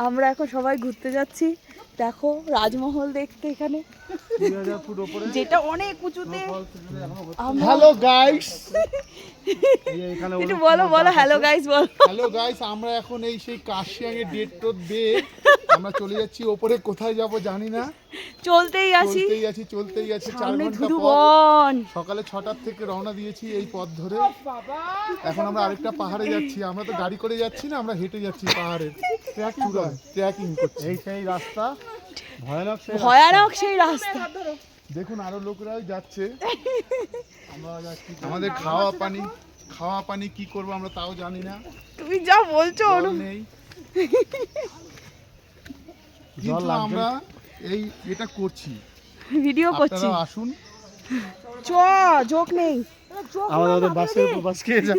আমরা এখন সবাই ঘুরতে যাচ্ছি। দেখো রাজমহল দেখতে এখানে, যেটা অনেক উঁচুতে। হ্যালো গাইস, একটু বলো হ্যালো গাইস বলো। হ্যালো গাইস, আমরা এখন এই সেই কাশিয়াং এর ডেট টোট দিয়ে আমরা চলে যাচ্ছি ওপরে। কোথায় যাব জানি না, চলতেই আছি 4 ঘন্টা পর। বন সকালে 6টার থেকে রওনা দিয়েছি এই পথ ধরে। এখন আমরা আরেকটা পাহাড়ে যাচ্ছি। আমরা তো গাড়ি করে যাচ্ছি না, আমরা হেঁটে যাচ্ছি পাহাড়ের ট্রেকিং করছি। এই সেই রাস্তা, ভয়ানক সেই রাস্তা। দেখুন আরো লোকরাও যাচ্ছে। আমাদের খাওয়া পানি কি করব আমরা তাও জানি না। তুমি যা বলছো জল নেই, কিন্তু আমরা এই এটা করছি, ভিডিও করছি। আপনারা আসুন। চ জোক নেই, আমাদের বাসের উপর বাস খেয়ে যা।